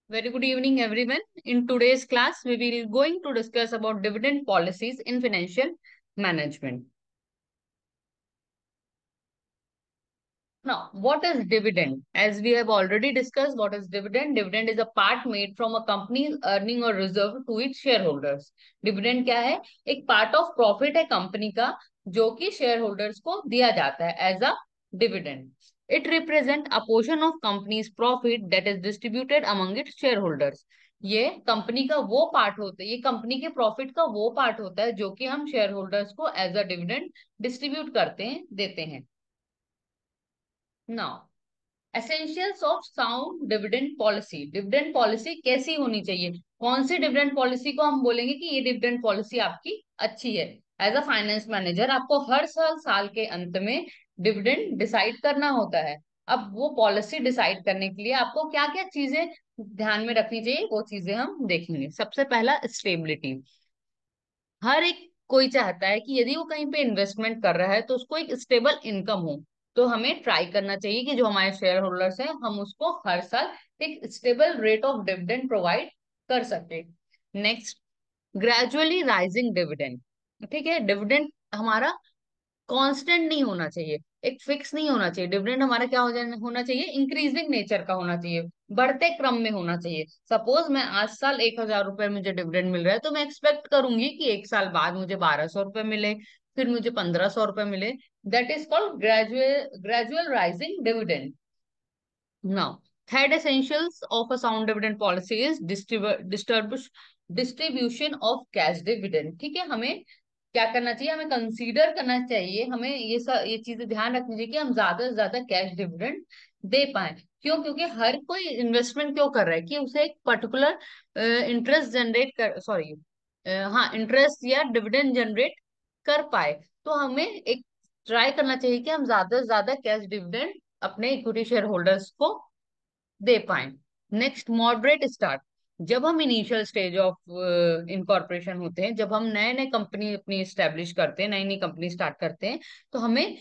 Very good evening, everyone. In today's class, we will going to discuss about dividend policies in financial management. Now, what is dividend? As we have already discussed, what is dividend? Dividend is a part made from a company's earning or reserve to its shareholders. Dividend क्या है? एक part of profit है company का जो कि shareholders को दिया जाता है as a dividend. It represent a portion of company's profit that is distributed among its shareholders. ये कंपनी का वो पार्ट होता है, ये कंपनी के प्रॉफिट का वो पार्ट होता है जो कि हम शेयर होल्डर्स को एज अ डिविडेंड डिस्ट्रीब्यूट करते हैं, देते हैं. Now essentials of sound dividend policy. Dividend policy कैसी होनी चाहिए? कौन सी डिविडेंड पॉलिसी को हम बोलेंगे कि ये डिविडेंड पॉलिसी आपकी अच्छी है? एज अ फाइनेंस मैनेजर आपको हर साल के अंत में डिविडेंड डिसाइड करना होता है. अब वो पॉलिसी डिसाइड करने के लिए आपको क्या क्या चीजें ध्यान में रखनी चाहिए, वो चीजें हम देखेंगे. सबसे पहला, स्टेबिलिटी. हर एक कोई चाहता है कि यदि वो कहीं पे इन्वेस्टमेंट कर रहा है तो उसको एक स्टेबल इनकम हो. तो हमें ट्राई करना चाहिए कि जो हमारे शेयर होल्डर्स हैं हम उसको हर साल एक stable rate of dividend provide कर सके. Next, gradually rising dividend. ठीक है, डिविडेंड हमारा कांस्टेंट नहीं होना चाहिए, एक फिक्स नहीं होना चाहिए. डिविडेंड हमारा क्या होना चाहिए? इंक्रीजिंग नेचर का होना चाहिए, बढ़ते क्रम में होना चाहिए. सपोज मैं आज साल 1,000 रुपए मुझे डिविडेंड मिल रहा है तो मैं एक्सपेक्ट करूंगी कि एक साल बाद मुझे 1,200 रुपए मिले, फिर मुझे 1,500 रुपए मिले. That is called gradual gradual rising dividend. Now, third essentials of a sound dividend policy is distribution of cash dividend. ठीक है, हमें क्या करना चाहिए? हमें कंसीडर करना चाहिए, हमें ये चीजें ध्यान रखनी चाहिए कि हम ज्यादा से ज्यादा कैश डिविडेंड दे पाए. क्यों? क्योंकि हर कोई इन्वेस्टमेंट क्यों कर रहा है कि उसे एक पर्टिकुलर इंटरेस्ट जनरेट कर, सॉरी, हाँ, इंटरेस्ट या डिविडेंड जनरेट कर पाए. तो हमें एक ट्राई करना चाहिए कि हम ज्यादा से ज्यादा कैश डिविडेंड अपने इक्विटी शेयर होल्डर्स को दे पाए. Next, moderate start. जब हम इनिशियल स्टेज ऑफ इनकॉर्पोरेशन होते हैं, जब हम नए नए कंपनी अपनी स्टेब्लिश करते हैं, नई नई कंपनी स्टार्ट करते हैं, तो हमें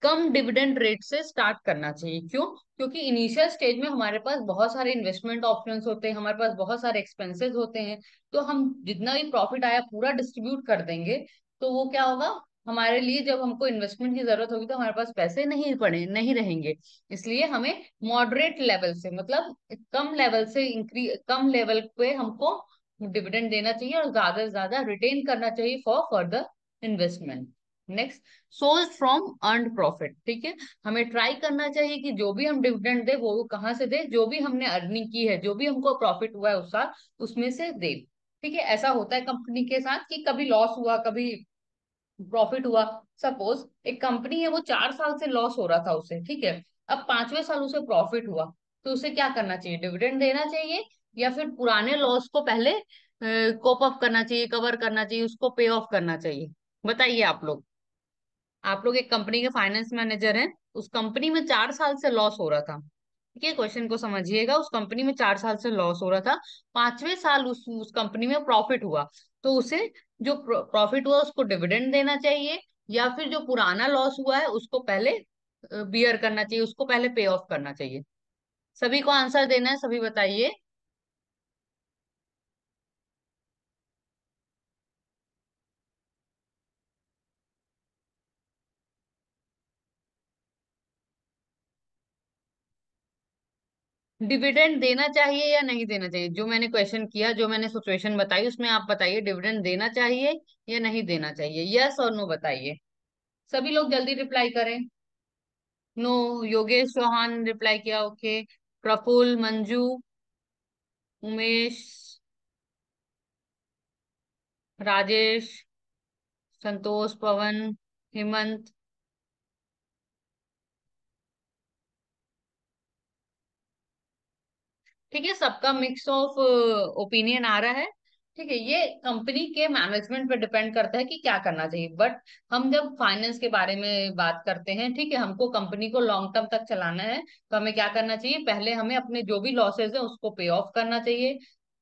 कम डिविडेंड रेट से स्टार्ट करना चाहिए. क्यों? क्योंकि इनिशियल स्टेज में हमारे पास बहुत सारे इन्वेस्टमेंट ऑप्शंस होते हैं, हमारे पास बहुत सारे एक्सपेंसेस होते हैं. तो हम जितना भी प्रॉफिट आया पूरा डिस्ट्रीब्यूट कर देंगे. तो वो क्या होगा? हमारे लिए जब हमको इन्वेस्टमेंट की जरूरत होगी तो हमारे पास पैसे नहीं रहेंगे. इसलिए हमें मॉडरेट लेवल से, मतलब कम लेवल से कम लेवल पे हमको डिविडेंड देना चाहिए और ज्यादा से ज्यादा रिटेन करना चाहिए for further investment. Next, source from earned profit. ठीक है, हमें ट्राई करना चाहिए कि जो भी हम डिविडेंड दे वो कहाँ से दे? जो भी हमने अर्निंग की है, जो भी हमको प्रॉफिट हुआ है उस साल, उसमें से दे. ठीक है, ऐसा होता है कंपनी के साथ कि कभी लॉस हुआ, कभी प्रॉफिट हुआ. सपोज एक कंपनी है, वो 4 साल से लॉस हो रहा था उसे, ठीक है, अब 5वें साल उसे प्रॉफिट हुआ. तो उसे क्या करना चाहिए? डिविडेंड देना चाहिए या फिर पुराने लॉस को पहले कोप अप करना चाहिए, कवर करना चाहिए, उसको पे ऑफ करना चाहिए? बताइए आप लोग. आप लोग एक कंपनी के फाइनेंस मैनेजर हैं, उस कंपनी में 4 साल से लॉस हो रहा था. ठीक है, क्वेश्चन को समझिएगा. उस कंपनी में 4 साल से लॉस हो रहा था, 5वें साल उस कंपनी में प्रॉफिट हुआ. तो उसे जो प्रॉफिट हुआ उसको डिविडेंड देना चाहिए या फिर जो पुराना लॉस हुआ है उसको पहले बियर करना चाहिए, उसको पहले पे ऑफ करना चाहिए? सभी को आंसर देना है, सभी बताइए. डिविडेंड देना चाहिए या नहीं देना चाहिए? जो मैंने क्वेश्चन किया, जो मैंने सिचुएशन बताई, उसमें आप बताइए डिविडेंड देना चाहिए या नहीं देना चाहिए. यस और नो बताइए. सभी लोग जल्दी रिप्लाई करें. नो. योगेश चौहान रिप्लाई किया, ओके. प्रफुल्ल, मंजू, उमेश, राजेश, संतोष, पवन, हेमंत. ठीक है, सबका मिक्स ऑफ ओपिनियन आ रहा है. ठीक है, ये कंपनी के मैनेजमेंट पे डिपेंड करता है कि क्या करना चाहिए. बट हम जब फाइनेंस के बारे में बात करते हैं, ठीक है, हमको कंपनी को लॉन्ग टर्म तक चलाना है, तो हमें क्या करना चाहिए? पहले हमें अपने जो भी लॉसेज है उसको पे ऑफ करना चाहिए.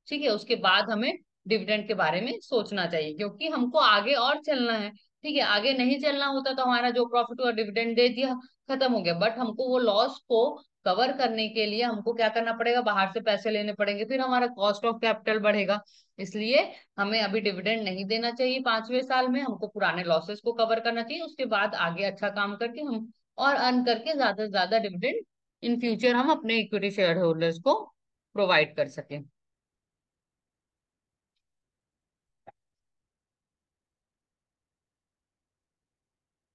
ठीक है, उसके बाद हमें डिविडेंड के बारे में सोचना चाहिए क्योंकि हमको आगे और चलना है. ठीक है, आगे नहीं चलना होता तो हमारा जो प्रॉफिट हुआ डिविडेंड दे दिया, खत्म हो गया। बट हमको वो लॉस को कवर करने के लिए हमको क्या करना पड़ेगा, बाहर से पैसे लेने पड़ेंगे, फिर हमारा कॉस्ट ऑफ कैपिटल बढ़ेगा। इसलिए हमें अभी डिविडेंड नहीं देना चाहिए 5वें साल में, हमको पुराने लॉसेस को कवर करना चाहिए, उसके बाद आगे अच्छा काम करके हम और अर्न करके ज्यादा से ज्यादा डिविडेंड इन फ्यूचर हम अपने इक्विटी शेयर होल्डर्स को प्रोवाइड कर सकें।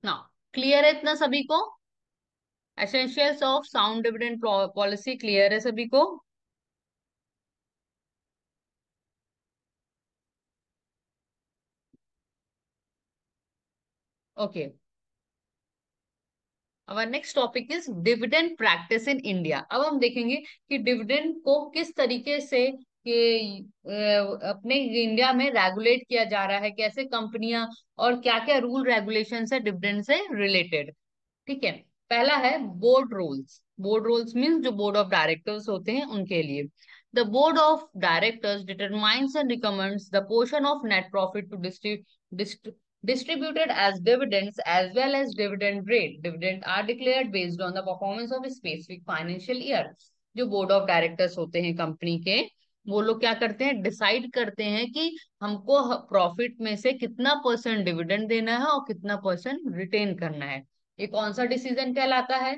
ना, क्लियर है इतना सभी को? Essentials of sound dividend policy clear है सभी को? Okay, our next topic is dividend practice in India. अब हम देखेंगे कि डिविडेंड को किस तरीके से अपने इंडिया में रेगुलेट किया जा रहा है, कैसे कंपनियां और क्या क्या रूल रेगुलेशन है डिविडेंड से रिलेटेड। ठीक है, पहला है board rules. Board rules means जो बोर्ड ऑफ डायरेक्टर्स होते हैं उनके लिए। The board of directors determines and recommends the portion of net profit to distributed as dividends as well as dividend rate. Dividend are declared based on the performance of a specific financial year. जो board of directors होते हैं company के, वो लोग क्या करते हैं, decide करते हैं कि हमको प्रॉफिट में से कितना परसेंट डिविडेंड देना है और कितना परसेंट रिटेन करना है। ये कौन सा डिसीजन कहलाता है,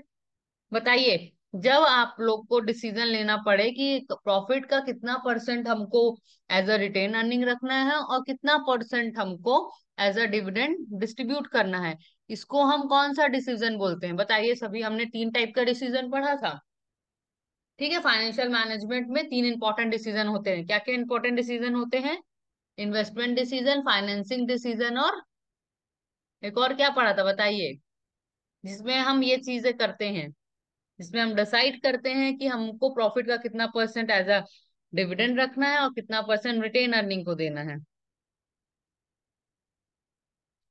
बताइए। जब आप लोग को डिसीजन लेना पड़े कि प्रॉफिट का कितना परसेंट हमको एज अ रिटेन अर्निंग रखना है और कितना परसेंट हमको एज अ डिविडेंड डिस्ट्रीब्यूट करना है, इसको हम कौन सा डिसीजन बोलते हैं, बताइए सभी। हमने 3 टाइप का डिसीजन पढ़ा था। ठीक है, फाइनेंशियल मैनेजमेंट में 3 इंपॉर्टेंट डिसीजन होते हैं। क्या क्या इंपॉर्टेंट डिसीजन होते हैं? इन्वेस्टमेंट डिसीजन, फाइनेंसिंग डिसीजन, और एक और क्या पढ़ा था बताइए, जिसमें हम ये चीजें करते हैं, जिसमें हम डिसाइड करते हैं कि हमको प्रॉफिट का कितना परसेंट एज अ डिविडेंड रखना है और कितना परसेंट रिटेन अर्निंग को देना है।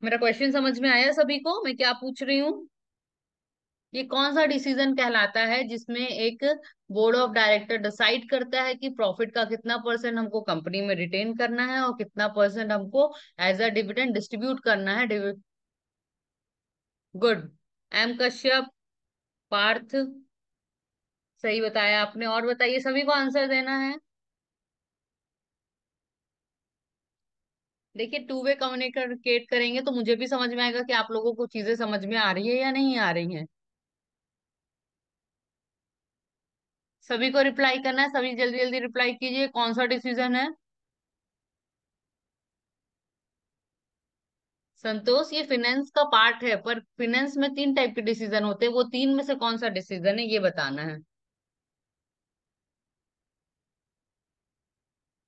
मेरा क्वेश्चन समझ में आया सभी को, मैं क्या पूछ रही हूँ? ये कौन सा डिसीजन कहलाता है जिसमें एक बोर्ड ऑफ डायरेक्टर डिसाइड करता है कि प्रॉफिट का कितना परसेंट हमको कंपनी में रिटेन करना है और कितना परसेंट हमको एज अ डिविडेंड डिस्ट्रीब्यूट करना है? गुड। एम कश्यप, पार्थ, सही बताया आपने। और बताइए, सभी को आंसर देना है। देखिए, टू वे कम्युनिकेट करेंगे तो मुझे भी समझ में आएगा कि आप लोगों को चीजें समझ में आ रही है या नहीं आ रही हैं। सभी को रिप्लाई करना है, सभी जल्दी जल्दी रिप्लाई कीजिए, कौन सा डिसीजन है? संतोष, ये फाइनेंस का पार्ट है, पर फाइनेंस में 3 टाइप के डिसीजन होते हैं, वो 3 में से कौन सा डिसीजन है ये बताना है।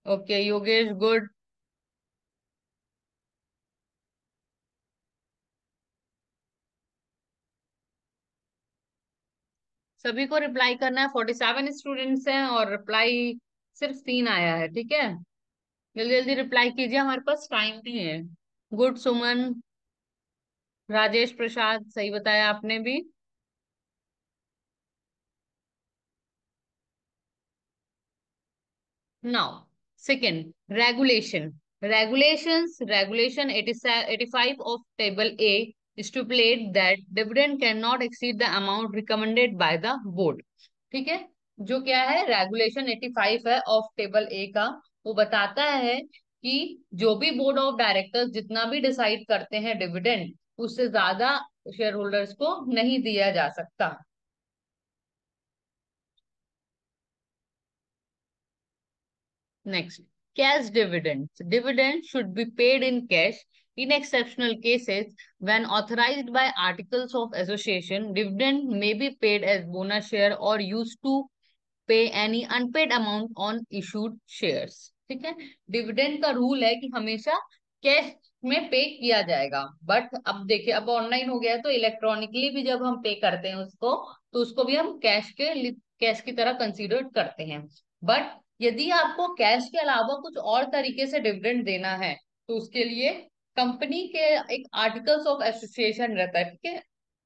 Okay Yogesh, good. सभी को रिप्लाई करना है, 47 स्टूडेंट्स हैं और रिप्लाई सिर्फ 3 आया है। ठीक है, जल्दी जल्दी रिप्लाई कीजिए, हमारे पास टाइम नहीं है। गुड सुमन, राजेश प्रसाद, सही बताया आपने भी। Now, second, regulation. Regulation 85 of Table A stipulate that dividend cannot exceed the amount recommended by the board. ठीक है, जो क्या है, रेगुलेशन 85 है ऑफ टेबल ए का, वो बताता है कि जो भी बोर्ड ऑफ डायरेक्टर्स जितना भी डिसाइड करते हैं डिविडेंड, उससे ज्यादा शेयर होल्डर्स को नहीं दिया जा सकता। Next, cash dividends. Dividends should be paid in cash. In exceptional cases, when authorized by articles of association, dividend may be paid as bonus share or used to pay any unpaid amount on issued shares. ठीक है, dividend का rule है कि हमेशा cash में पे किया जाएगा। बट अब देखिए, अब ऑनलाइन हो गया है तो इलेक्ट्रॉनिकली भी जब हम पे करते हैं उसको, तो उसको भी हम कैश की तरह कंसीडर करते हैं। बट यदि आपको कैश के अलावा कुछ और तरीके से डिविडेंड देना है, तो उसके लिए कंपनी के एक आर्टिकल्स ऑफ एसोसिएशन रहता है। ठीक है,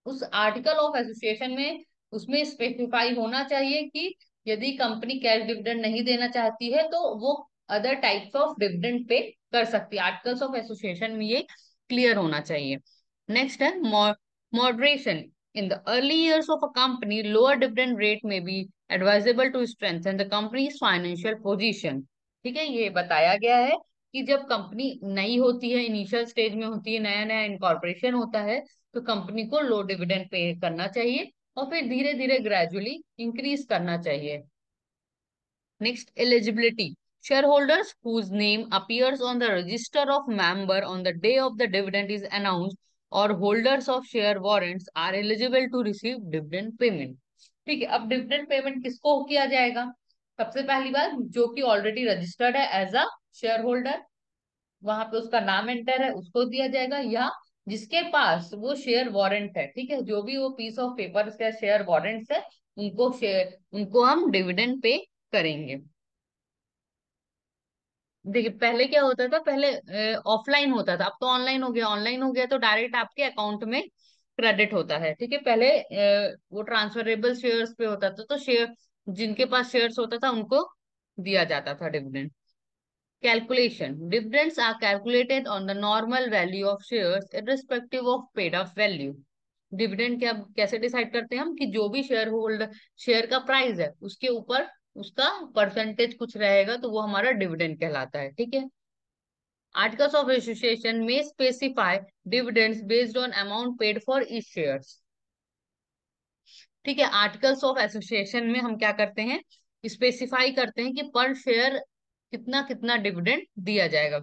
उस आर्टिकल ऑफ एसोसिएशन में उसमें स्पेसिफाई होना चाहिए कि यदि कंपनी कैश डिविडेंड नहीं देना चाहती है तो वो other types of dividend pay कर सकती है। आर्टिकल्स ऑफ एसोसिएशन में ये क्लियर होना चाहिए। नेक्स्ट है moderation. In the early years of a company lower dividend rate may be advisable to strengthen the company's financial position. ठीक है, ये बताया गया है कि जब कंपनी नई होती है, इनिशियल स्टेज में होती है, नया नया इनकॉर्पोरेशन होता है, तो कंपनी को लो डिविडेंड पे करना चाहिए और फिर धीरे धीरे ग्रेजुअली इंक्रीज करना चाहिए। Next, eligibility. Shareholders whose name appears on the register of member on the day of the dividend is announced or holders of share warrants are eligible to receive dividend payment। ठीक है, अब dividend payment किसको किया जाएगा? सबसे पहली बात, जो कि ऑलरेडी रजिस्टर्ड है एज अ शेयर होल्डर, वहां पे उसका नाम एंटर है, उसको दिया जाएगा, या जिसके पास वो शेयर वारंट है। ठीक है, जो भी वो पीस ऑफ पेपर का शेयर वारंट है, उनको हम डिविडेंड पे करेंगे। देखिए, पहले क्या होता था, पहले ऑफलाइन होता था, अब तो ऑनलाइन हो गया। ऑनलाइन हो गया तो डायरेक्ट आपके अकाउंट में क्रेडिट होता है। ठीक है, पहले वो ट्रांसफरेबल शेयर्स पे होता था, तो शेयर जिनके पास शेयर्स होता था उनको दिया जाता था dividend. Calculation. Dividends are calculated on the normal value of shares irrespective of paid up value. Dividend क्या कैसे डिसाइड करते हैं हम, कि जो भी शेयर का प्राइस है उसके ऊपर उसका परसेंटेज कुछ रहेगा, तो वो हमारा डिविडेंड कहलाता है। ठीक है, आर्टिकल्स ऑफ एसोसिएशन में specify dividends based on amount paid for each shares. ठीक है, आर्टिकल्स ऑफ एसोसिएशन में हम क्या करते हैं, स्पेसिफाई करते हैं कि पर शेयर कितना कितना डिविडेंड दिया जाएगा।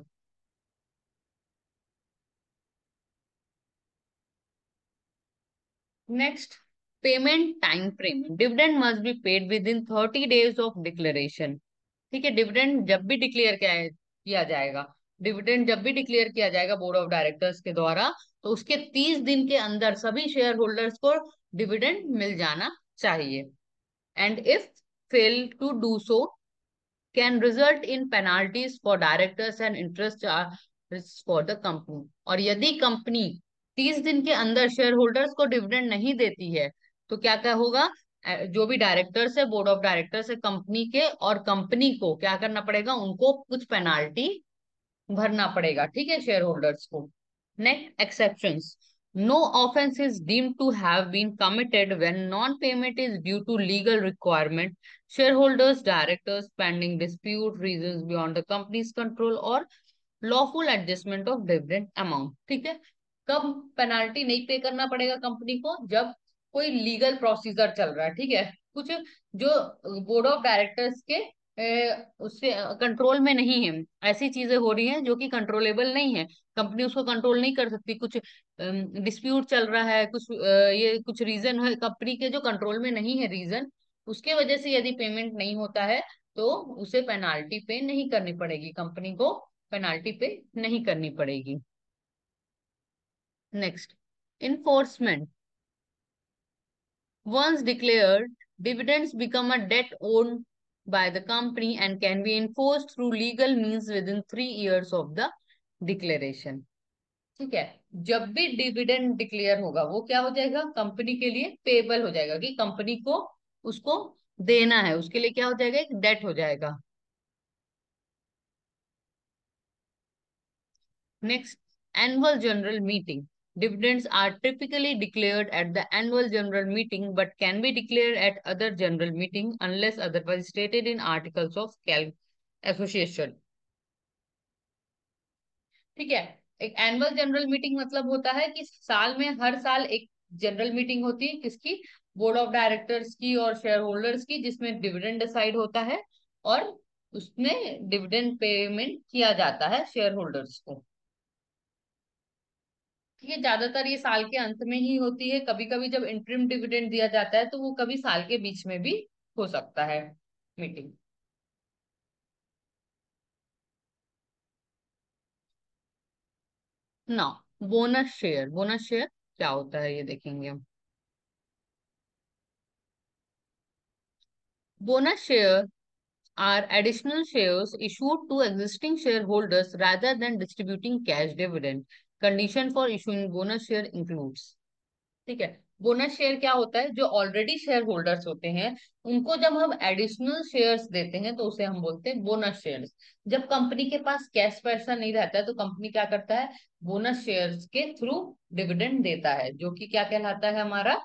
Next, payment time frame. Dividend must be paid with in 30 days of declaration. ठीक है, डिविडेंड जब भी डिक्लेयर किया जाएगा, डिविडेंड जब भी डिक्लेयर किया जाएगा बोर्ड ऑफ डायरेक्टर्स के द्वारा, तो उसके 30 दिन के अंदर सभी शेयर होल्डर्स को डिविडेंड मिल जाना चाहिए। And if fail to do so can result in penalties for directors and interest charge for the company. और यदि कंपनी 30 दिन के अंदर शेयर होल्डर्स को डिविडेंड नहीं देती है, तो क्या क्या होगा, जो भी डायरेक्टर्स है, बोर्ड ऑफ डायरेक्टर्स है कंपनी के, और कंपनी को क्या करना पड़ेगा, उनको कुछ पेनाल्टी भरना पड़ेगा। ठीक है, शेयर होल्डर्स को। Next, exceptions. No offence is deemed to have been committed when non payment is due to legal requirement, shareholders, directors, pending dispute, reasons beyond the company's control, और lawful adjustment of dividend amount. ठीक है, कब penalty नहीं पे करना पड़ेगा company को, जब कोई लीगल प्रोसीजर चल रहा है। ठीक है, कुछ जो बोर्ड ऑफ डायरेक्टर्स के उससे कंट्रोल में नहीं है, ऐसी चीजें हो रही हैं जो कि कंट्रोलेबल नहीं है, कंपनी उसको कंट्रोल नहीं कर सकती, कुछ डिस्प्यूट चल रहा है, कुछ ये कुछ रीजन है कंपनी के जो कंट्रोल में नहीं है रीजन, उसके वजह से यदि पेमेंट नहीं होता है, तो उसे पेनाल्टी पे नहीं करनी पड़ेगी, कंपनी को पेनाल्टी पे नहीं करनी पड़ेगी। Next, enforcement. Once declared, dividends become a debt owned by the company and can be enforced through legal means within 3 years of the declaration। ठीक है, जब भी डिविडेंड डिक्लेयर होगा वो क्या हो जाएगा, कंपनी के लिए पेबल हो जाएगा, कि कंपनी को उसको देना है, उसके लिए क्या हो जाएगा, एक डेट हो जाएगा। Next, annual general meeting. Dividends are typically declared at the annual general meeting but can be declared at other general meeting unless otherwise stated in articles of association। ठीक है, एक एनुअल जनरल मीटिंग मतलब होता है कि साल में हर साल एक जनरल मीटिंग होती है, किसकी, बोर्ड ऑफ डायरेक्टर्स की और शेयर होल्डर्स की, जिसमें डिविडेंड डिसाइड होता है और उसमें डिविडेंड पेमेंट किया जाता है शेयर होल्डर्स को। ये ज्यादातर ये साल के अंत में ही होती है, कभी कभी जब इंटरिम डिविडेंड दिया जाता है तो वो कभी साल के बीच में भी हो सकता है मीटिंग। ना, बोनस शेयर। बोनस शेयर क्या होता है ये देखेंगे हम। Bonus share are additional shares issued to existing shareholders rather than distributing cash dividend. Condition for issuing bonus share includes। ठीक है, बोनस शेयर क्या होता है, जो ऑलरेडी शेयर होल्डर्स होते हैं उनको जब हम एडिशनल शेयर्स देते हैं तो उसे हम बोलते हैं बोनस शेयर्स। जब कंपनी के पास कैश पैसा नहीं रहता है तो कंपनी क्या करता है, बोनस शेयर्स के थ्रू डिविडेंड देता है, जो कि क्या कहलाता है हमारा।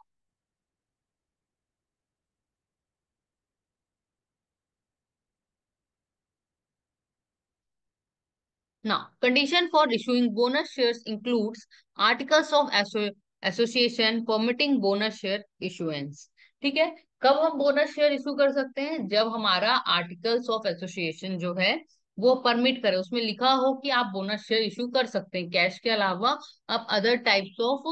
Now, condition for issuing bonus shares includes articles of association permitting bonus share issuance। ठीक है, कब हम बोनस शेयर इशू कर सकते हैं, जब हमारा आर्टिकल्स ऑफ एसोसिएशन जो है वो परमिट करे, उसमें लिखा हो कि आप बोनस शेयर इशू कर सकते हैं, कैश के अलावा आप other types of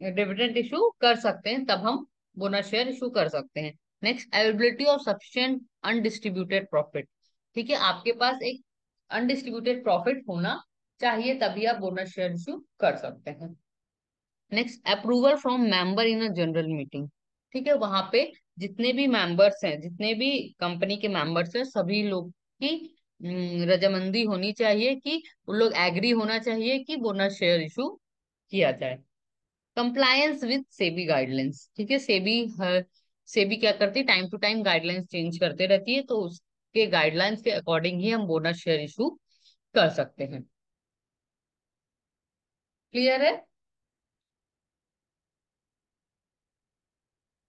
dividend issue कर सकते हैं, तब हम बोनस शेयर इशू कर सकते हैं। Next, availability of sufficient undistributed profit. ठीक है, आपके पास एक अनडिस्ट्रीब्यूटेड प्रॉफिट होना चाहिए, तभी आप बोनस शेयर इशू कर सकते हैं। Next, approval from member in a general meeting. ठीक है, वहां पे जितने भी मेंबर्स हैं, जितने भी कंपनी के मेंबर्स हैं, सभी लोग की रजामंदी होनी चाहिए, कि उन लोग एग्री होना चाहिए कि बोनस शेयर इशू किया जाए। Compliance with SEBI guidelines. ठीक है, सेबी क्या करती है, time to time guidelines change करते रहती है, तो उसके गाइडलाइंस के अकॉर्डिंग ही हम बोनस शेयर इशू कर सकते हैं। क्लियर है।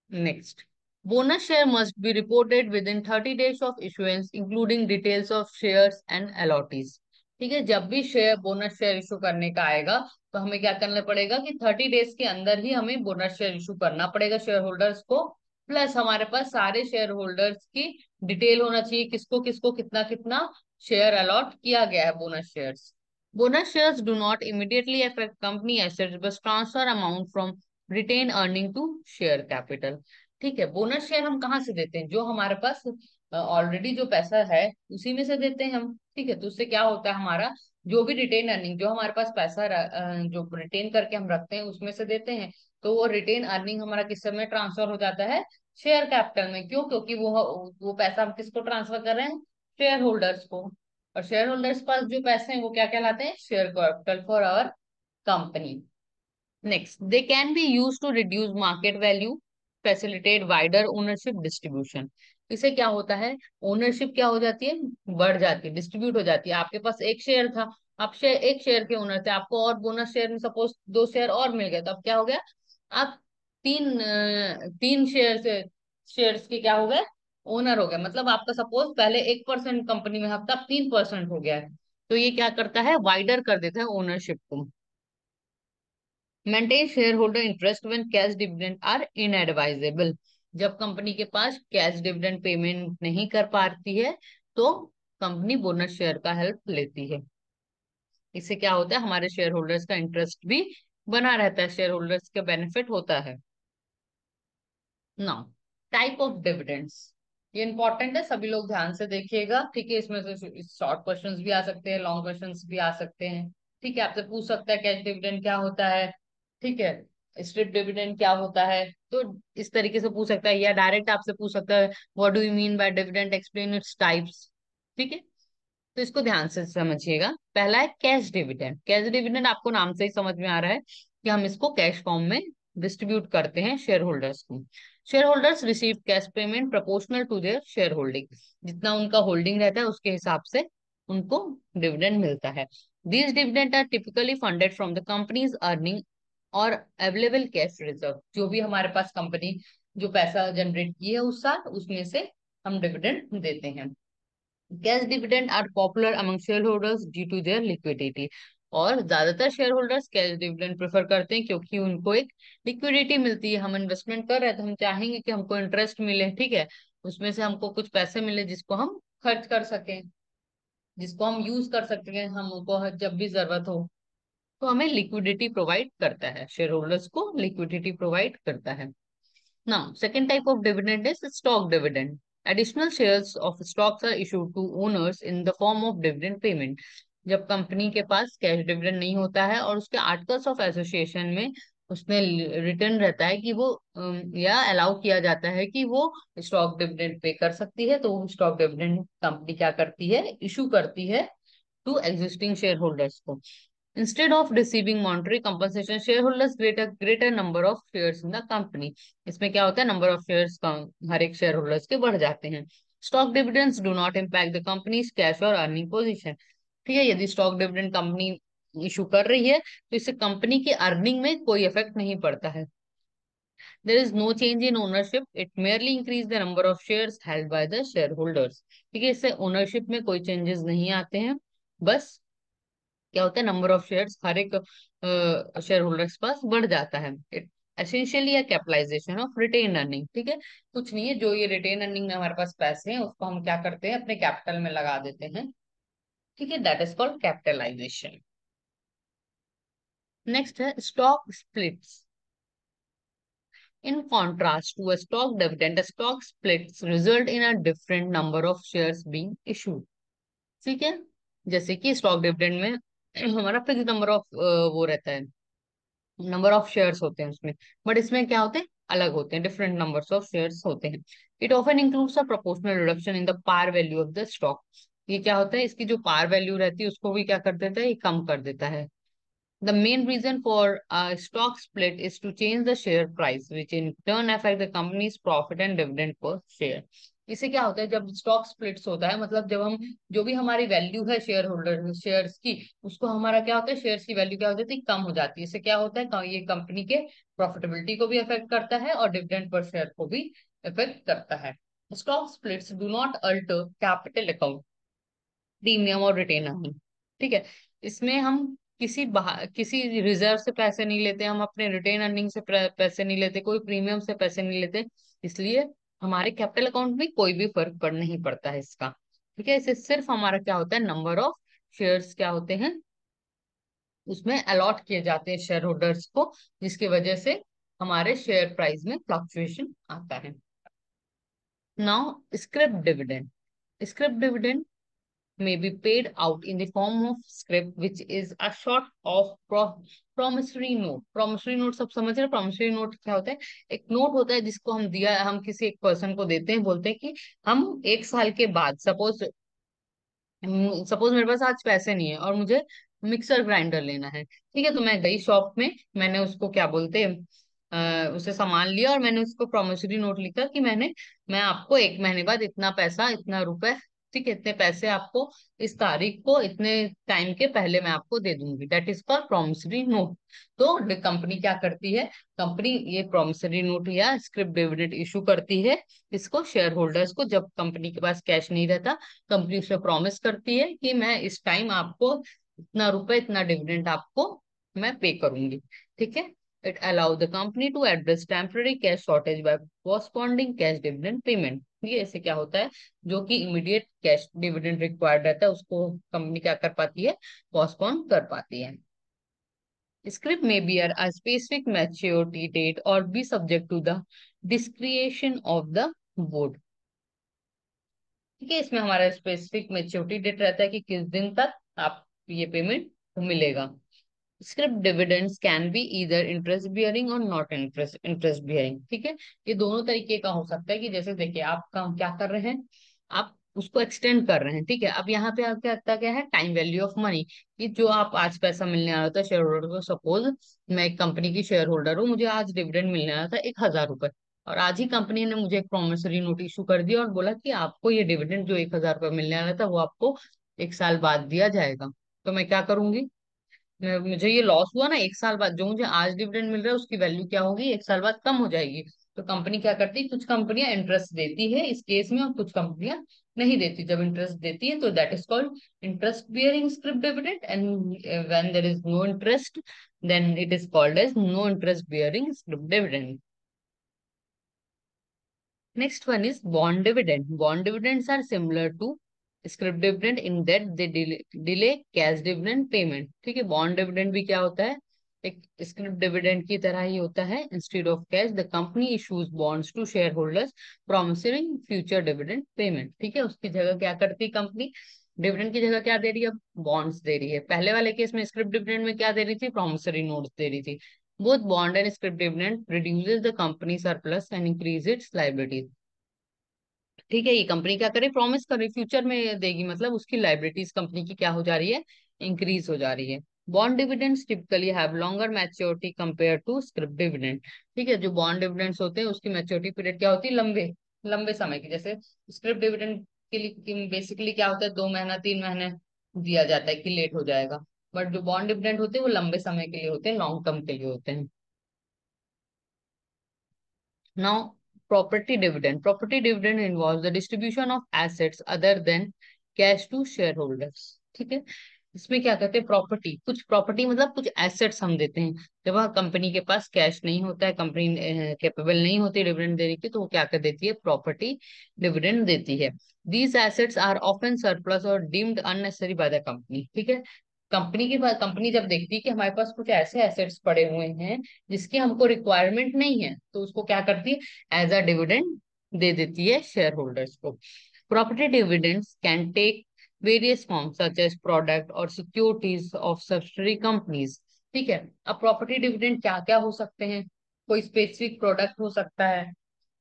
Next, bonus share must be reported within 30 days of issuance including details of shares and allottees। ठीक है, जब भी शेयर बोनस शेयर इशू करने का आएगा तो हमें क्या करना पड़ेगा कि 30 डेज के अंदर ही हमें बोनस शेयर इशू करना पड़ेगा शेयर होल्डर्स को। प्लस हमारे पास सारे शेयर होल्डर्स की डिटेल होना चाहिए, किसको किसको कितना कितना शेयर अलॉट किया गया है bonus shares. Bonus shares do not immediately affect company assets बस transfer amount from retain earning to share capital. ठीक है, बोनस शेयर हम कहाँ से देते हैं, जो हमारे पास ऑलरेडी जो पैसा है उसी में से देते हैं हम। ठीक है, तो उससे क्या होता है, हमारा जो भी रिटेन अर्निंग, जो हमारे पास पैसा जो रिटेन करके हम रखते हैं उसमें से देते हैं, तो वो रिटेन अर्निंग हमारा किस समय ट्रांसफर हो जाता है, शेयर कैपिटल में। क्यों, क्योंकि वो पैसा हम किसको ट्रांसफर कर रहे हैं, शेयर होल्डर्स को। और शेयर होल्डर्स पास जो पैसे हैं वो क्या कहलाते हैं, share capital for our company. Next, they can be used to reduce market value, facilitate wider ownership distribution। इससे क्या होता है, ओनरशिप क्या हो जाती है, बढ़ जाती है, डिस्ट्रीब्यूट हो जाती है। आपके पास एक शेयर था, आप एक शेयर के ओनर थे, आपको और बोनस शेयर में सपोज 2 शेयर और मिल गए, तो अब क्या हो गया, आप तीन शेयर से शेयर्स के क्या हो गए, ओनर हो गए। मतलब आपका सपोज पहले 1% कंपनी में हफ्ता, अब 3% हो गया है। तो ये क्या करता है, वाइडर कर देता है ओनरशिप को। Maintain shareholder interest when cash dividend are inadvisable. जब कंपनी के पास कैश डिविडेंड पेमेंट नहीं कर पाती है तो कंपनी बोनस शेयर का हेल्प लेती है। इससे क्या होता है, हमारे शेयर होल्डर्स का इंटरेस्ट भी बना रहता है, शेयर होल्डर्स का बेनिफिट होता है। नाउ, टाइप ऑफ डिविडेंड्स, ये इंपॉर्टेंट है, सभी लोग ध्यान से देखिएगा। ठीक है, इसमें से शॉर्ट क्वेश्चंस भी आ सकते हैं, लॉन्ग क्वेश्चंस भी आ सकते हैं। ठीक है, आपसे पूछ सकता है कैश डिविडेंड क्या होता है, ठीक है, स्ट्रिप डिविडेंड क्या होता है, तो इस तरीके से पूछ सकता है, या डायरेक्ट आपसे पूछ सकता है what do you mean by dividend, explain its types. ठीक है, तो इसको ध्यान से समझिएगा। पहला है कैश डिविडेंड। कैश डिविडेंड आपको नाम से ही समझ में आ रहा है कि हम इसको कैश फॉर्म में डिस्ट्रीब्यूट करते हैं शेयर होल्डर्स को। Share holders receive cash payment proportional to their share holding. जितना उनका होल्डिंग रहता है उसके हिसाब से उनको डिविडेंड मिलता है। These dividend are typically funded from the company's earning और अवेलेबल कैश रिजर्व। जो भी हमारे पास कंपनी जो पैसा जनरेट की है उस साल, उसमें से हम डिविडेंड देते हैं। Cash dividend are popular among share holders due to their liquidity. और ज्यादातर share holders cash dividend prefer करते हैं क्योंकि उनको एक लिक्विडिटी मिलती है। हम इन्वेस्टमेंट कर रहे हैं तो हम चाहेंगे कि हमको इंटरेस्ट मिले, ठीक है, उसमें से हमको कुछ पैसे मिले जिसको हम खर्च कर सकें, जिसको हम यूज कर सकते हैं हमको जब भी जरूरत हो। तो हमें लिक्विडिटी प्रोवाइड करता है, शेयर होल्डर्स को लिक्विडिटी प्रोवाइड करता है। Now, second type of dividend is stock dividend. Additional shares of stocks are issued to owners in the form of dividend payment. जब कंपनी के पास कैश डिविडेंड नहीं होता है और उसके आर्टिकल्स ऑफ एसोसिएशन में उसमें रिटर्न रहता है कि वो या अलाउ किया जाता है कि वो स्टॉक डिविडेंड पे कर सकती है, तो स्टॉक डिविडेंड कंपनी क्या करती है, इशू करती है टू एग्जिस्टिंग शेयर होल्डर्स को। Instead of receiving monetary compensation share holders greater number of shares in the company. इसमें क्या होता है, नंबर ऑफ शेयर्स हर एक शेयर होल्डर्स के बढ़ जाते हैं। Stock dividends do not impact the companies cash और अर्निंग पोजीशन। ठीक है, यदि स्टॉक डिविडेंड कंपनी इशू कर रही है तो इससे कंपनी की अर्निंग में कोई इफेक्ट नहीं पड़ता है। There is no change in ownership, it merely increase the number of shares held by the share holders. ठीक है, इससे ओनरशिप में कोई चेंजेस नहीं आते हैं, बस क्या होता है, नंबर ऑफ शेयर्स हर एक शेयर होल्डर्स के पास बढ़ जाता है। It essentially a capitalisation of retain earning. ठीक है, कुछ नहीं है, जो ये रिटेन अर्निंग में हमारे पास पैसे हैं उसको हम क्या करते हैं, अपने कैपिटल में लगा देते हैं। ठीक है, that is called capitalisation. Next है stock splits. In contrast to a stock dividend, a stock splits result in a different number of shares being issued. ठीक है, जैसे कि स्टॉक डिविडेंड में हमारा फिक्स नंबर ऑफ वो रहता है, नंबर ऑफ शेयर्स होते हैं उसमें, बट इसमें क्या होते हैं, अलग होते हैं, डिफरेंट नंबर्स ऑफ शेयर्स होते हैं। It often includes a proportional reduction in the par value of the stock. ये क्या होता है, इसकी जो पार वैल्यू रहती है उसको भी क्या कर देता है, ये कम कर देता है। The main reason for a stock split is to change the share price, which in turn affect the company's profit and dividend per share. इससे क्या होता है, जब स्टॉक स्प्लिट्स होता है, मतलब जब हम जो भी हमारी वैल्यू है शेयर होल्डर शेयर्स की, उसको हमारा क्या होता है, शेयर्स की वैल्यू क्या हो जाती है, कम हो जाती है। इससे क्या होता है, ये कंपनी के प्रॉफिटेबिलिटी को भी अफेक्ट करता है और डिविडेंड पर शेयर को भी अफेक्ट करता है। Stock splits do not alter capital account, premium और रिटेन अर्निंग। ठीक है, इसमें हम किसी रिजर्व से पैसे नहीं लेते, हम अपने रिटेन अर्निंग से पैसे नहीं लेते, कोई प्रीमियम से पैसे नहीं लेते, इसलिए हमारे कैपिटल अकाउंट में कोई भी फर्क पड़ नहीं पड़ता है इसका। ठीक है, इससे सिर्फ हमारा क्या होता है, नंबर ऑफ शेयर्स क्या होते हैं, उसमें अलॉट किए जाते हैं शेयर होल्डर्स को, जिसकी वजह से हमारे शेयर प्राइस में फ्लक्चुएशन आता है। Now script dividend. Script dividend may be paid out in the form of scrip, which is a sort of promissory note. promissory note सब समझ रहे हैं, promissory note क्या होता है, एक नोट होता है जिसको हम किसी एक पर्सन को देते हैं, बोलते हैं कि हम एक साल के बाद, सपोज मेरे पास आज पैसे नहीं है और मुझे मिक्सर ग्राइंडर लेना है। ठीक है, तो मैं गई शॉप में, मैंने उसको क्या बोलते हैं, उसे सामान लिया और मैंने उसको प्रोमिसरी नोट लिखा कि मैं आपको एक महीने बाद इतना पैसा, इतना रुपए, ठीक है, इतने पैसे आपको इस तारीख को इतने टाइम के पहले मैं आपको दे दूंगी। That is called promissory note. तो कंपनी क्या करती है, कंपनी ये प्रोमिसरी नोट या स्क्रिप्ट डिविडेंड इशू करती है इसको शेयर होल्डर्स को, जब कंपनी के पास कैश नहीं रहता, कंपनी उसे प्रॉमिस करती है कि मैं इस टाइम आपको इतना रुपए, इतना डिविडेंड आपको मैं पे करूंगी। ठीक है, it allow the company to address temporary cash shortage by postponing cash dividend payment. ये ऐसे क्या होता है, जो कि इमीडिएट कैश डिविडेंड रिक्वायर्ड रहता है उसको कंपनी क्या कर पाती है, पोस्टपोन कर पाती है। Script may bear a specific maturity date or be subject to the discretion of the board। ठीक है, इसमें हमारा स्पेसिफिक मेच्योरिटी डेट रहता है कि किस दिन तक आप ये पेमेंट मिलेगा। स्क्रिप्ट डिविडेंड्स कैन बी इधर इंटरेस्ट बियरिंग और नॉट इंटरेस्ट इंटरेस्ट बियरिंग। ठीक है, ये दोनों तरीके का हो सकता है, कि जैसे देखिए आप काम क्या कर रहे हैं, आप उसको एक्सटेंड कर रहे हैं। ठीक है, अब यहाँ पे आप क्या आता क्या है, टाइम वैल्यू ऑफ मनी, कि जो आप आज पैसा मिलने आ रहा था शेयर होल्डर को, सपोज मैं एक कंपनी की शेयर होल्डर हूँ, मुझे आज डिविडेंड मिलने आ रहा था 1,000 रुपए, और आज ही कंपनी ने मुझे एक प्रोमिसरी नोट इशू कर दिया और बोला कि आपको ये डिविडेंड जो 1,000 रुपये मिलने आ रहा था वो आपको एक साल बाद दिया जाएगा। तो मैं क्या करूंगी, मुझे ये लॉस हुआ ना, एक साल बाद जो मुझे आज डिविडेंड मिल रहा है उसकी वैल्यू क्या होगी, एक साल बाद कम हो जाएगी। तो कंपनी क्या करती है, कुछ कंपनियां इंटरेस्ट देती है इस केस में और कुछ कंपनियां नहीं देती। जब इंटरेस्ट देती है तो that is called interest bearing script dividend, and when there is no interest then it is called as no interest bearing script dividend. Next one is bond dividend. Bond dividends are similar to scrip dividend in that they delay cash dividend payment। ठीक है, bond dividend भी क्या होता है, एक scrip dividend की तरह ही होता है। Instead of cash, the company issues bonds to shareholders promising future dividend payment। ठीक है, उसकी जगह क्या करती है कंपनी, डिविडेंड की जगह क्या दे रही है, अब बॉन्ड्स दे रही है। पहले वाले केस में स्क्रिप डिविडेंड में क्या दे रही थी, प्रॉमिसरी नोट्स दे रही थी। Both bond and scrip dividend reduces the company surplus and increase its liabilities। ठीक है, ये कंपनी क्या करे, प्रॉमिस करे फ्यूचर में देगी, मतलब उसकी लाइबिलिटीज कंपनी की क्या हो जा रही है, इंक्रीज हो जा रही है। Bond dividends typically have longer maturity compare to scrip dividend. ठीक है, जो बॉन्ड डिविडेंड्स होते हैं उसकी मैच्योरिटी पीरियड क्या होती है, लंबे लंबे समय की। जैसे स्क्रिप डिविडेंड के लिए बेसिकली क्या होता है, 2 महीना 3 महीने दिया जाता है कि लेट हो जाएगा। बट जो बॉन्ड डिविडेंड होते हैं वो लंबे समय के लिए होते हैं, लॉन्ग टर्म के लिए होते हैं। Now, property dividend involves the distribution of assets other than cash to shareholders. ठीक है, इसमें क्या कहते हैं, प्रॉपर्टी, कुछ प्रॉपर्टी मतलब कुछ एसेट्स हम देते हैं। जब वह कंपनी के पास कैश नहीं होता है, कंपनी कैपेबल नहीं होती डिविडेंड देने की, तो वो क्या कर देती है, प्रॉपर्टी डिविडेंड देती है। These assets are often surplus और deemed unnecessary by the company. ठीक है, कंपनी के पास, कंपनी जब देखती है कि हमारे पास कुछ ऐसे एसेट्स पड़े हुए हैं जिसकी हमको रिक्वायरमेंट नहीं है, तो उसको क्या करती है, एज अ डिविडेंड दे देती है शेयर होल्डर्स को। Property dividends can take various forms such as product और सिक्योरिटीज ऑफ सब्सिडरी कंपनीज। ठीक है, अब प्रॉपर्टी डिविडेंड क्या क्या हो सकते हैं, कोई स्पेसिफिक प्रोडक्ट हो सकता है।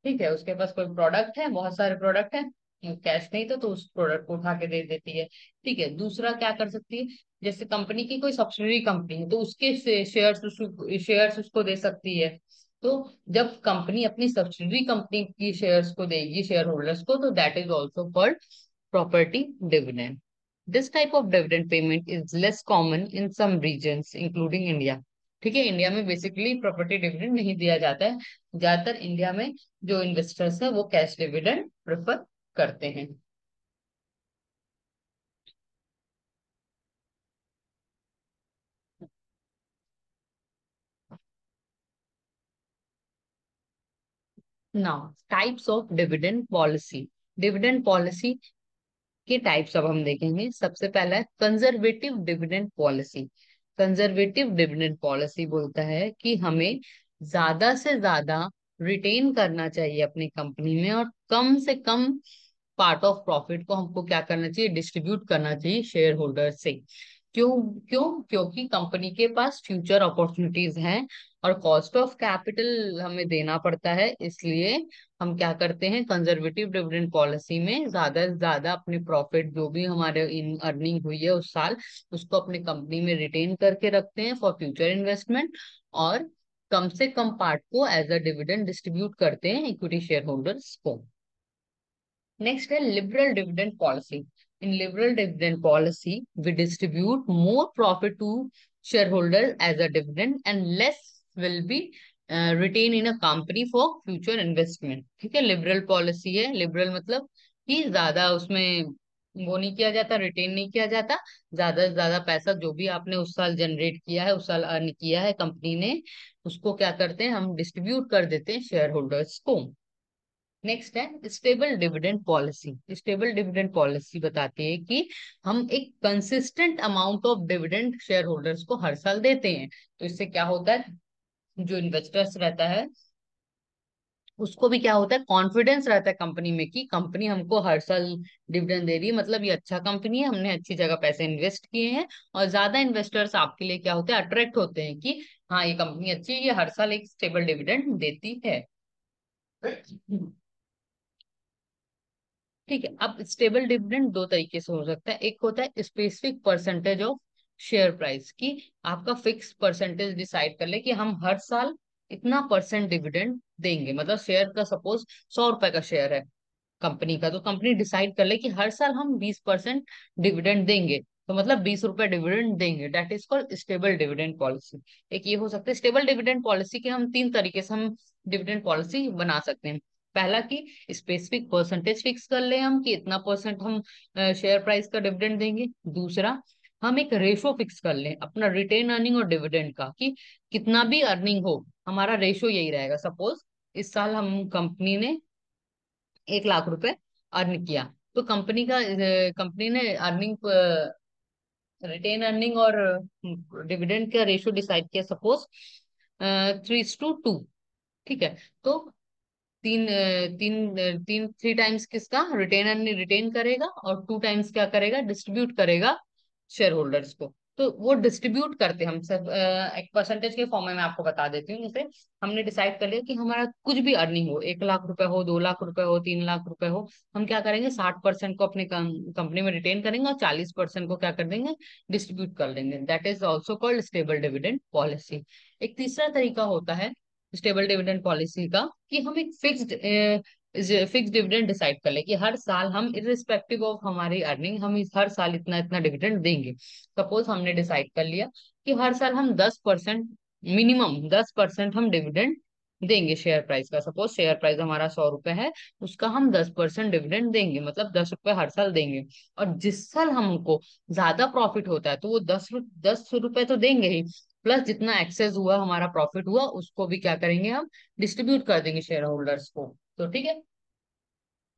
ठीक है, उसके पास कोई प्रोडक्ट है, बहुत सारे प्रोडक्ट है, कैश नहीं तो उस प्रोडक्ट को उठा के दे देती है। ठीक है, दूसरा क्या कर सकती है, जैसे कंपनी की कोई सब्सिडरी कंपनी है तो उसके शेयर्स उसको दे सकती है। तो जब कंपनी अपनी सब्सिडरी कंपनी की शेयर्स को देगी शेयर होल्डर्स को, तो that is also called property dividend. This type of dividend payment is less common in some regions including India. ठीक है, इंडिया में बेसिकली प्रॉपर्टी डिविडेंड नहीं दिया जाता है। ज्यादातर इंडिया में जो इन्वेस्टर्स है वो कैश डिविडेंड प्रेफर करते हैं। Now, types of dividend policy. Dividend policy के टाइप्स अब हम देखेंगे। सबसे पहला है conservative dividend policy. Conservative dividend policy बोलता है कि हमें ज्यादा से ज्यादा रिटेन करना चाहिए अपनी कंपनी में, और कम से कम पार्ट ऑफ प्रॉफिट को हमको क्या करना चाहिए, डिस्ट्रीब्यूट करना चाहिए शेयर होल्डर से। क्यों? क्योंकि कंपनी के पास फ्यूचर अपॉर्चुनिटीज हैं और कॉस्ट ऑफ कैपिटल हमें देना पड़ता है, इसलिए हम क्या करते हैं, कंजर्वेटिव डिविडेंड पॉलिसी में ज्यादा से ज्यादा अपने प्रॉफिट जो भी हमारे इन अर्निंग हुई है उस साल, उसको अपनी कंपनी में रिटेन करके रखते हैं फॉर फ्यूचर इन्वेस्टमेंट, और कम से कम पार्ट को एज अ डिविडेंड डिस्ट्रीब्यूट करते हैं इक्विटी शेयर होल्डर्स को। नेक्स्ट है liberal dividend policy. In liberal dividend policy we distribute more profit to share holder as a dividend and less will be retain in a company for future investment. ठीक है, liberal policy है, liberal मतलब कि ज्यादा उसमें वो नहीं किया जाता, रिटेन नहीं किया जाता। ज्यादा से ज्यादा पैसा जो भी आपने उस साल जनरेट किया है, उस साल अर्न किया है कंपनी ने, उसको क्या करते हैं, हम डिस्ट्रीब्यूट कर देते हैं शेयर होल्डर्स को। नेक्स्ट है stable dividend policy. Stable dividend policy बताती है कि हम एक consistent amount of dividend share holders को हर साल देते हैं। तो इससे क्या होता है, जो इन्वेस्टर्स रहता है उसको भी क्या होता है, कॉन्फिडेंस रहता है कंपनी में कि कंपनी हमको हर साल डिविडेंड दे रही है, मतलब ये अच्छा कंपनी है, हमने अच्छी जगह पैसे इन्वेस्ट किए हैं। और ज्यादा इन्वेस्टर्स आपके लिए क्या होते हैं, अट्रैक्ट होते हैं कि हाँ ये कंपनी अच्छी है, ये हर साल एक स्टेबल डिविडेंड देती है। ठीक है, अब स्टेबल डिविडेंड दो तरीके से हो सकता है। एक होता है specific percentage of share price, की आपका फिक्स परसेंटेज डिसाइड कर ले कि हम हर साल इतना परसेंट डिविडेंड देंगे। मतलब शेयर का सपोज 100 रुपए का शेयर है कंपनी का, तो कंपनी डिसाइड कर ले कि हर साल हम 20% डिविडेंड देंगे, तो मतलब 20 रुपए डिविडेंड देंगे। That is called stable dividend policy. एक ये हो सकता है स्टेबल डिविडेंड पॉलिसी के हम तीन तरीके से हम डिविडेंड पॉलिसी बना सकते हैं। पहला कि स्पेसिफिक परसेंटेज फिक्स कर ले हम कि इतना परसेंट हम शेयर प्राइस का डिविडेंड देंगे। दूसरा, हम एक रेशो फिक्स कर लें अपना रिटेन अर्निंग और डिविडेंड का, कि कितना भी अर्निंग हो हमारा रेशो यही रहेगा। सपोज इस साल हम कंपनी ने 1 लाख रुपए अर्न किया, तो कंपनी ने अर्निंग, रिटेन अर्निंग और डिविडेंड का रेशियो डिसाइड किया, सपोज 3:2। ठीक है, तो तीन अ, तीन अ, तीन 3 टाइम्स किसका रिटेन अर्निंग रिटेन करेगा और 2 टाइम्स क्या करेगा, डिस्ट्रीब्यूट करेगा शेयर होल्डर्स को। तो वो डिस्ट्रीब्यूट करते हैं हम सब एक परसेंटेज के फॉर्म में। मैं आपको बता देती हूँ, जैसे हमने डिसाइड कर लिया कि हमारा कुछ भी अर्निंग हो, 1 लाख रुपए हो, 2 लाख रुपए हो, 3 लाख रुपए हो, हम क्या करेंगे, 60% को अपने कंपनी में रिटेन करेंगे और 40% को क्या कर देंगे, डिस्ट्रीब्यूट कर देंगे। That is also called stable dividend policy. एक तीसरा तरीका होता है स्टेबल डिविडेंड पॉलिसी का, कि हम एक फिक्स्ड डिविडेंड डिसाइड कर ले कि हर साल हम इरिस्पेक्टिव ऑफ हमारी अर्निंग हम हर साल इतना इतना डिविडेंड देंगे। सपोज हमने डिसाइड कर लिया कि हर साल हम 10%, मिनिमम 10% हम डिविडेंड देंगे शेयर प्राइस का। सपोज शेयर प्राइस हमारा 100 रुपए है, उसका हम 10% डिविडेंड देंगे, मतलब 10 रुपए हर साल देंगे। और जिस साल हमको ज्यादा प्रॉफिट होता है तो वो 10 रुपए तो देंगे ही, प्लस जितना एक्सेस हुआ, हमारा प्रॉफिट हुआ, उसको भी क्या करेंगे, हम डिस्ट्रीब्यूट कर देंगे शेयर होल्डर्स को। तो ठीक है,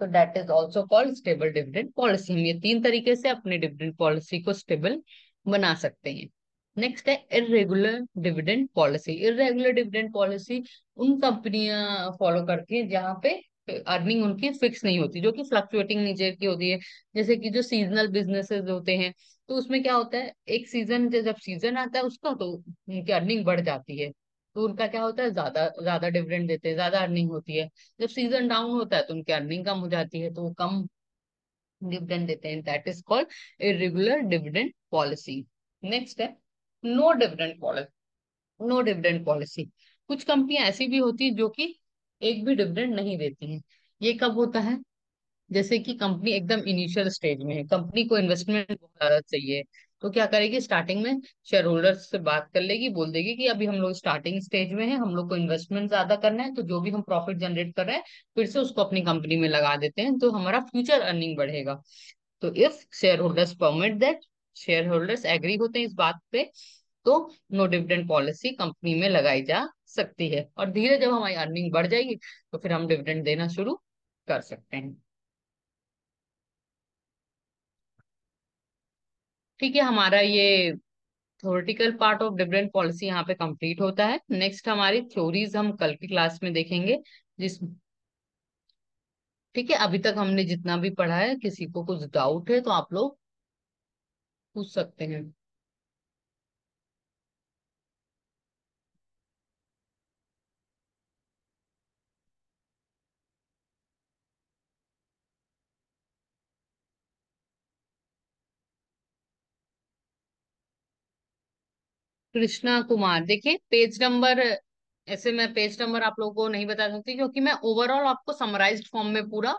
तो that is also called stable dividend policy. हम ये तीन तरीके से अपने डिविडेंड पॉलिसी को स्टेबल बना सकते हैं। नेक्स्ट है irregular dividend policy. Irregular dividend policy उन कंपनियां फॉलो करती हैं जहां पे अर्निंग उनकी फिक्स नहीं होती, जो कि फ्लक्चुएटिंग नेचर की होती है। जैसे कि जो सीजनल बिजनेसेस होते हैं, तो उसमें क्या होता है, एक सीजन, जब सीजन आता है उसका, तो उनकी अर्निंग बढ़ जाती है, तो उनका क्या होता है, ज्यादा ज्यादा डिविडेंड देते हैं, ज्यादा अर्निंग होती है। जब सीजन डाउन होता है तो उनकी अर्निंग कम हो जाती है, तो वो कम डिविडेंड देते हैं। That is called irregular dividend policy. Next है no dividend policy. No dividend policy, कुछ कंपनियां ऐसी भी होती है जो कि एक भी डिविडेंड नहीं देती हैं। ये कब होता है, जैसे कि कंपनी एकदम इनिशियल स्टेज में है, कंपनी को इन्वेस्टमेंट बहुत ज्यादा चाहिए, तो क्या करेगी, स्टार्टिंग में शेयर होल्डर्स से बात कर लेगी, बोल देगी कि अभी हम लोग स्टार्टिंग स्टेज में है, हम लोग को इन्वेस्टमेंट ज्यादा करना है, तो जो भी हम प्रॉफिट जनरेट कर रहे हैं फिर से उसको अपनी कंपनी में लगा देते हैं, तो हमारा फ्यूचर अर्निंग बढ़ेगा। तो if share holders permit that, share holders agree होते हैं इस बात पे, तो नो डिविडेंड पॉलिसी कंपनी में लगाई जा सकती है। और धीरे जब हमारी अर्निंग बढ़ जाएगी तो फिर हम डिविडेंड देना शुरू कर सकते हैं। ठीक है, हमारा ये theoretical part of dividend policy यहाँ पे कंप्लीट होता है। नेक्स्ट हमारी थ्योरीज हम कल की क्लास में देखेंगे। जिस ठीक है, अभी तक हमने जितना भी पढ़ा है, किसी को कुछ डाउट है तो आप लोग पूछ सकते हैं। कृष्णा कुमार, देखिए पेज नंबर, ऐसे मैं पेज नंबर आप लोगों को नहीं बता सकती, क्योंकि मैं ओवरऑल आपको समराइज्ड फॉर्म में पूरा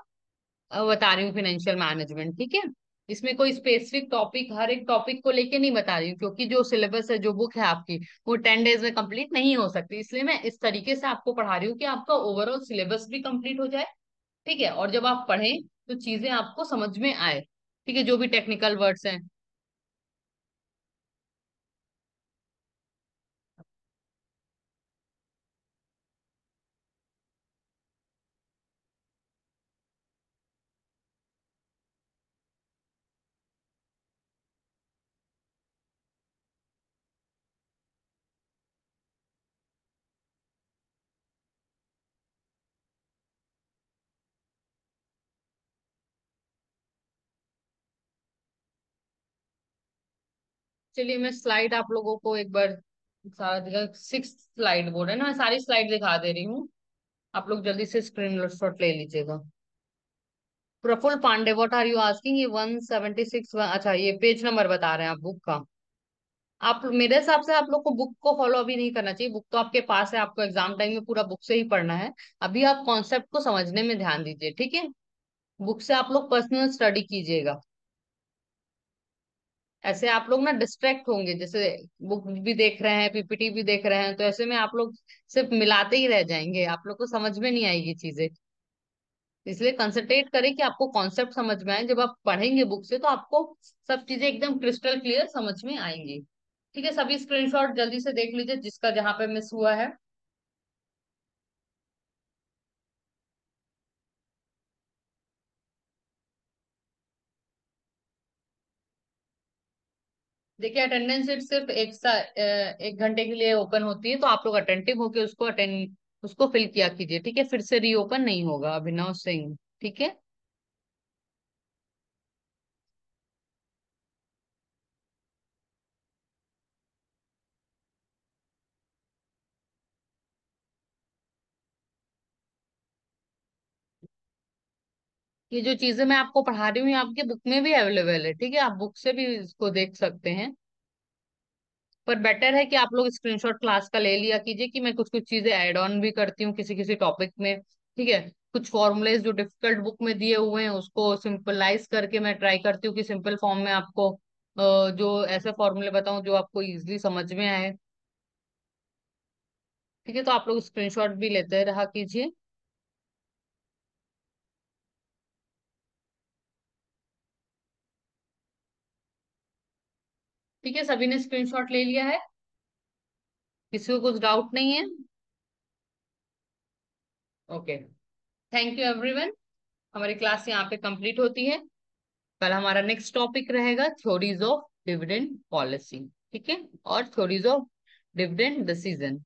बता रही हूँ फाइनेंशियल मैनेजमेंट। ठीक है, इसमें कोई स्पेसिफिक टॉपिक, हर एक टॉपिक को लेके नहीं बता रही हूँ, क्योंकि जो सिलेबस है, जो बुक है आपकी, वो 10 डेज में कंप्लीट नहीं हो सकती, इसलिए मैं इस तरीके से आपको पढ़ा रही हूँ कि आपका ओवरऑल सिलेबस भी कंप्लीट हो जाए। ठीक है, और जब आप पढ़ें तो चीजें आपको समझ में आए। ठीक है, जो भी टेक्निकल वर्ड्स हैं। चलिए मैं स्लाइड आप लोगों को एक बार, 6 स्लाइड बोर्ड है ना, मैं सारी स्लाइड दिखा दे रही हूँ, आप लोग जल्दी से स्क्रीन शॉट ले लीजिएगा। Praful Pandey, what are you asking, ये 176, अच्छा ये पेज नंबर बता रहे हैं आप बुक का। आप, मेरे हिसाब से आप लोग को बुक को फॉलो अभी नहीं करना चाहिए, बुक तो आपके पास है, आपको एग्जाम टाइम में पूरा बुक से ही पढ़ना है। अभी आप कॉन्सेप्ट को समझने में ध्यान दीजिए, ठीक है, बुक से आप लोग पर्सनल स्टडी कीजिएगा। ऐसे आप लोग ना डिस्ट्रैक्ट होंगे, जैसे बुक भी देख रहे हैं, पीपीटी भी देख रहे हैं, तो ऐसे में आप लोग सिर्फ मिलाते ही रह जाएंगे, आप लोग को समझ में नहीं आएगी चीजें। इसलिए कंसंट्रेट करें कि आपको कॉन्सेप्ट समझ में आए, जब आप पढ़ेंगे बुक से तो आपको सब चीजें एकदम क्रिस्टल क्लियर समझ में आएंगी। ठीक है, सभी स्क्रीनशॉट जल्दी से देख लीजिए जिसका जहां पे मिस हुआ है। देखिए अटेंडेंस शीट सिर्फ 1 घंटे के लिए ओपन होती है, तो आप लोग अटेंटिव होके उसको फिल किया कीजिए। ठीक है, फिर से रीओपन नहीं होगा। अभिनव सिंह, ठीक है। ये जो चीजें मैं आपको पढ़ा रही हूँ ये आपके बुक में भी अवेलेबल है, ठीक है, आप बुक से भी इसको देख सकते हैं। पर बेटर है कि आप लोग स्क्रीनशॉट क्लास का ले लिया कीजिए, कि मैं कुछ कुछ चीजें ऐड ऑन भी करती हूँ किसी किसी टॉपिक में, ठीक है। कुछ फॉर्मूलेज जो डिफिकल्ट बुक में दिए हुए हैं उसको सिंपलाइज करके मैं ट्राई करती हूँ कि सिंपल फॉर्म में आपको जो ऐसे फॉर्मूले बताऊं जो आपको इजिली समझ में आए। ठीक है, तो आप लोग स्क्रीनशॉट भी लेते रहा कीजिए। ठीक है, सभी ने स्क्रीनशॉट ले लिया है? किसी को कुछ डाउट नहीं है? Okay, thank you everyone. हमारी क्लास यहाँ पे कंप्लीट होती है। कल हमारा नेक्स्ट टॉपिक रहेगा थ्योरीज ऑफ डिविडेंड पॉलिसी, ठीक है, और थ्योरीज ऑफ डिविडेंड डिसीजन।